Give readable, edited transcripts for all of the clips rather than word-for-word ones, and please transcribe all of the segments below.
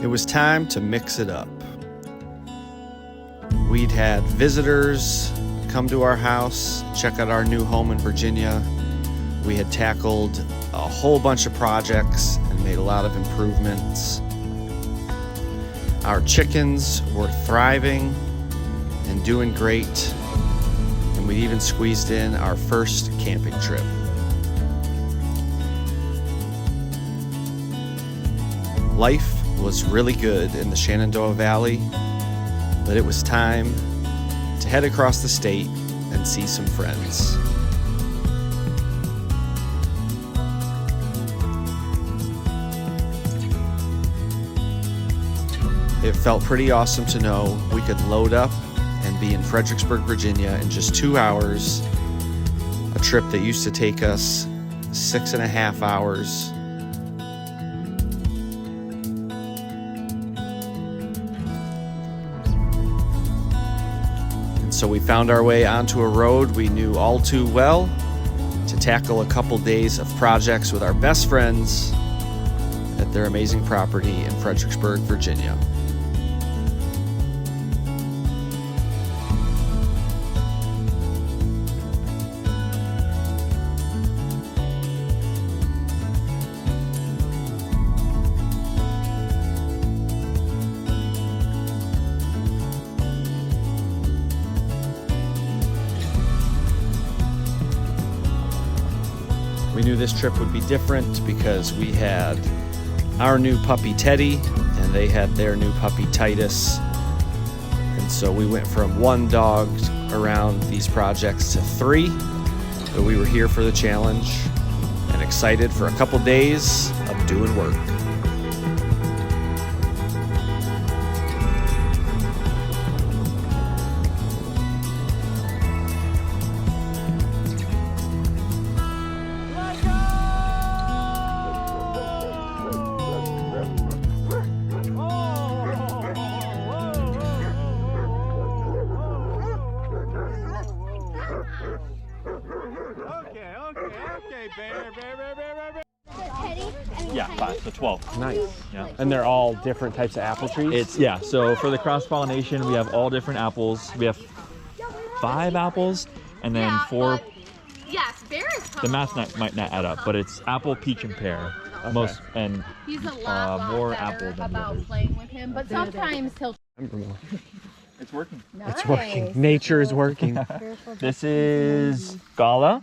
It was time to mix it up. We'd had visitors come to our house, check out our new home in Virginia. We had tackled a whole bunch of projects and made a lot of improvements. Our chickens were thriving and doing great, and we even squeezed in our first camping trip. Life was really good in the Shenandoah Valley, but it was time to head across the state and see some friends. It felt pretty awesome to know we could load up and be in Fredericksburg, Virginia in just 2 hours, a trip that used to take us 6.5 hours. So we found our way onto a road we knew all too well to tackle a couple days of projects with our best friends at their amazing property in Fredericksburg, Virginia. We knew this trip would be different because we had our new puppy Teddy and they had their new puppy Titus. And so we went from 1 dog around these projects to 3, but we were here for the challenge and excited for a couple days of doing work. Okay, bear. Yeah, 5 to 12. Nice. Yeah. And they're all different types of apple trees? So for the cross-pollination, we have all different apples. We have 5 apples, and then 4. Yes, bear is The math might not add up, but it's apple, peach, and pear. Okay. Most and He's a lot more better apple than the about others. playing with him, but sometimes he'll. It's working. It's working. Nature is working. This is Gala.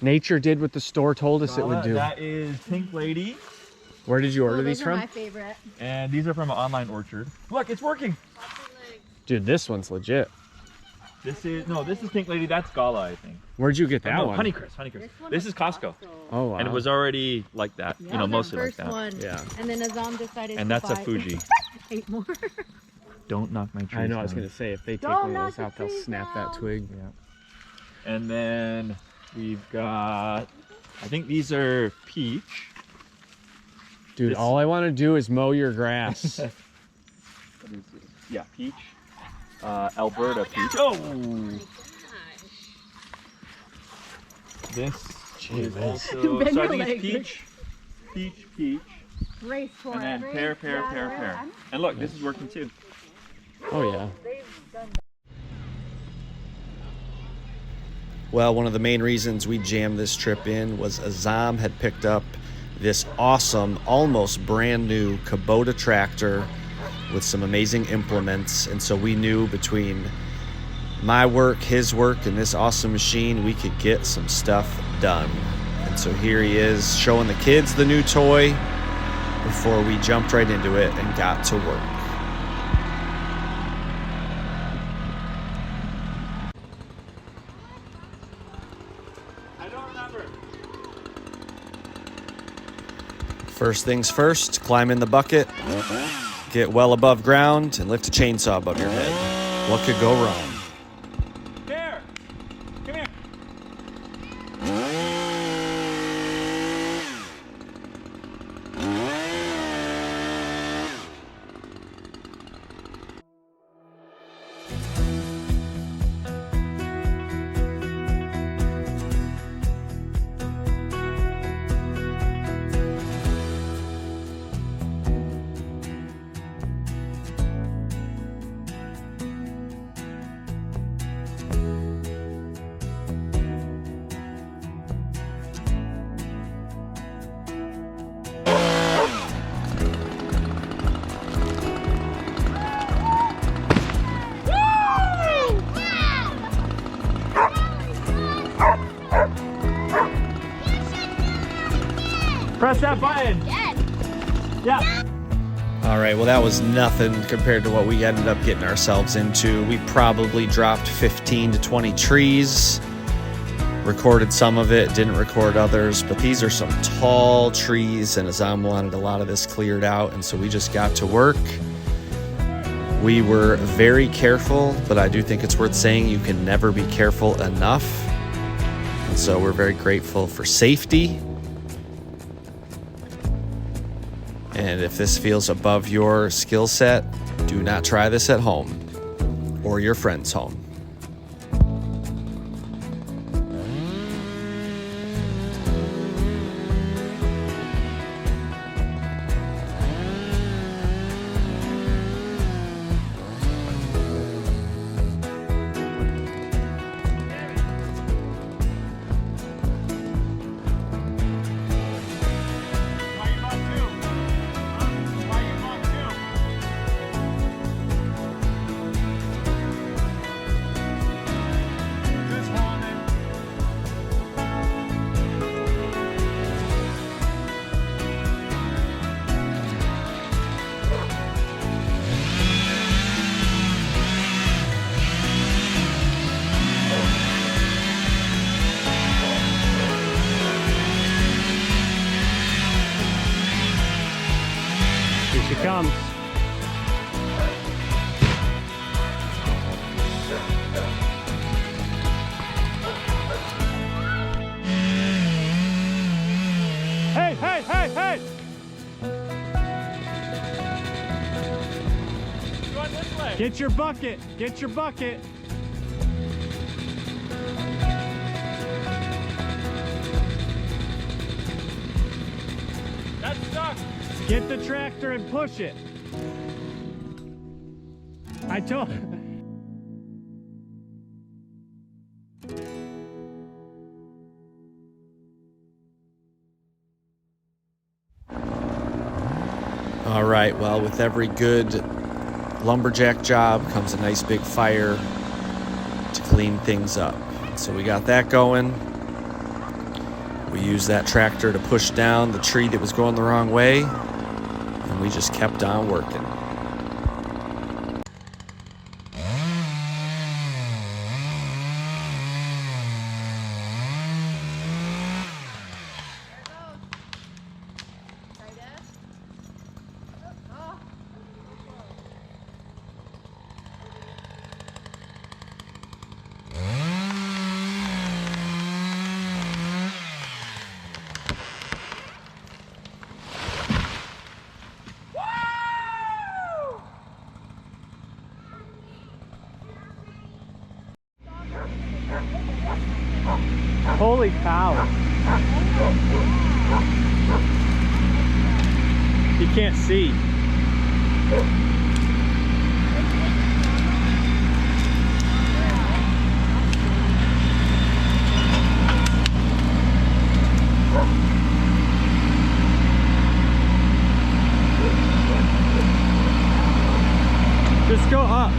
Nature did what the store told us it would do. That is Pink Lady, Where did you order these Those are from? my favorite. and these are from an online orchard. Look, it's working. Dude, this one's legit. This is Pink Lady. That's Gala, I think. Where'd you get that No, one? Honeycrisp. This is Costco, Oh, wow. and it was already like that. That was Mostly our like first that. one. Yeah. And then Azam decided And to that's a buy Fuji. 8 more. Don't knock my tree. I know, I was going to say, if they take Don't one of those knock out, the they'll trees snap that down. twig. Yeah. And then we've got, I think these are peach. Dude, This- all I want to do is mow your grass. What is this? Yeah, peach. Alberta peach. Oh! This is Jeez. also, Bend so I your think it's leg. peach, Race for and then it. pear. And look, this is working too. Oh, yeah. Well, one of the main reasons we jammed this trip in was Azam had picked up this awesome, almost brand new Kubota tractor with some amazing implements. And so we knew between my work, his work, and this awesome machine, we could get some stuff done. And so here he is showing the kids the new toy before we jumped right into it and got to work. I don't remember. First things first, climb in the bucket, get well above ground, and lift a chainsaw above your head. What could go wrong? Pear! Come here! Press that button. Yes. Yeah. All right, well, that was nothing compared to what we ended up getting ourselves into. We probably dropped 15 to 20 trees, recorded some of it, didn't record others, but these are some tall trees, and Azam wanted a lot of this cleared out, and so we just got to work. We were very careful, but I do think it's worth saying you can never be careful enough. And so we're very grateful for safety. And if this feels above your skill set, do not try this at home or your friend's home. Here she comes. Hey, hey, hey, hey! Going this way. Get your bucket. Get your bucket. That's stuck. Get the tractor and push it. I told. All right, well, with every good lumberjack job comes a nice big fire to clean things up. So we got that going. We used that tractor to push down the tree that was going the wrong way, and we just kept on working. Holy cow. You can't see. Just go up.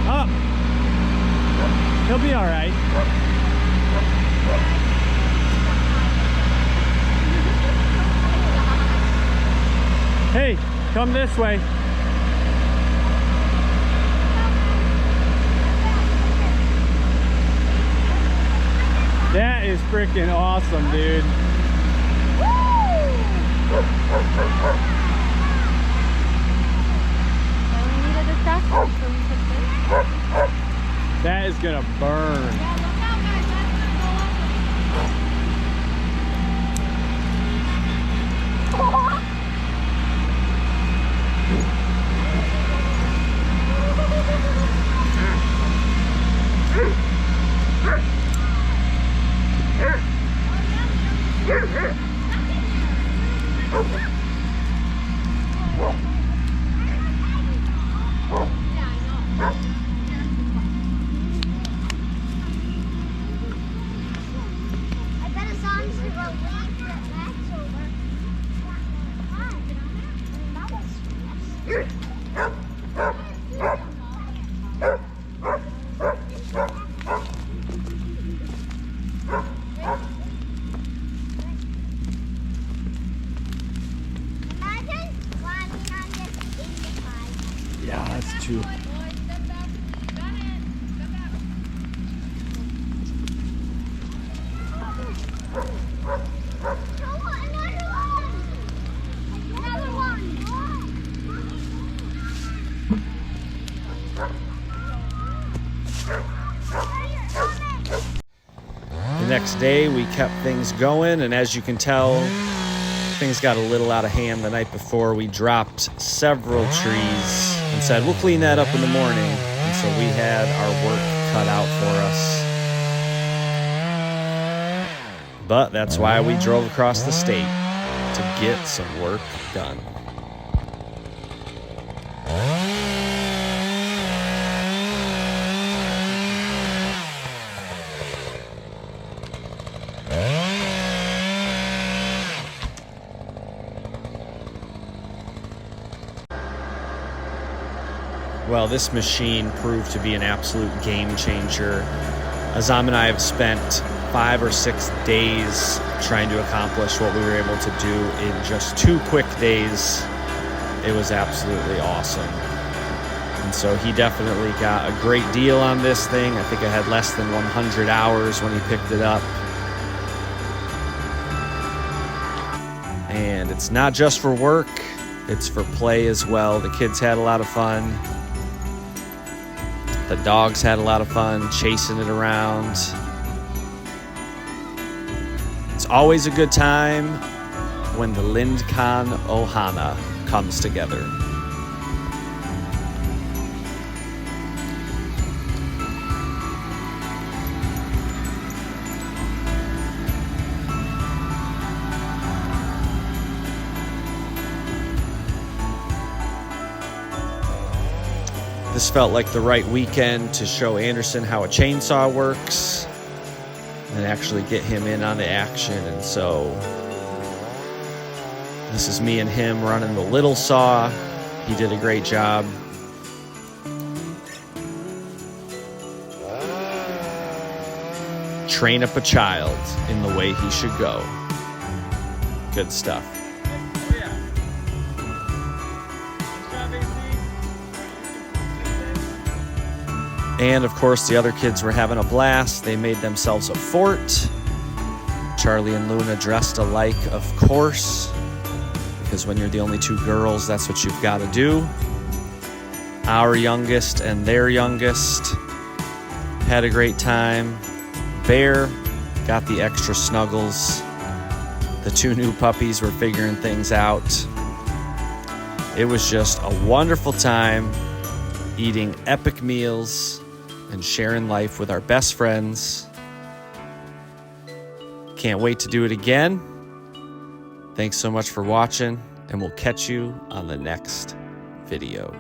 Up. He'll be all right. Hey, come this way. That is freaking awesome, dude. That is gonna burn. The next day, we kept things going, and as you can tell, things got a little out of hand the night before. We dropped several trees and said, we'll clean that up in the morning. And so we had our work cut out for us. But that's why we drove across the state, to get some work done. Well, this machine proved to be an absolute game changer. Azam and I have spent 5 or 6 days trying to accomplish what we were able to do in just 2 quick days. It was absolutely awesome. And so he definitely got a great deal on this thing. I think I had less than 100 hours when he picked it up. And it's not just for work, it's for play as well. The kids had a lot of fun. The dogs had a lot of fun chasing it around. It's always a good time when the Lindkan Ohana comes together. This felt like the right weekend to show Anderson how a chainsaw works and actually get him in on the action. And so this is me and him running the little saw. He did a great job. Train up a child in the way he should go. Good stuff. And of course, the other kids were having a blast. They made themselves a fort. Charlie and Luna dressed alike, of course, because when you're the only 2 girls, that's what you've got to do. Our youngest and their youngest had a great time. Bear got the extra snuggles. The 2 new puppies were figuring things out. It was just a wonderful time eating epic meals and sharing life with our best friends. Can't wait to do it again. Thanks so much for watching, and we'll catch you on the next video.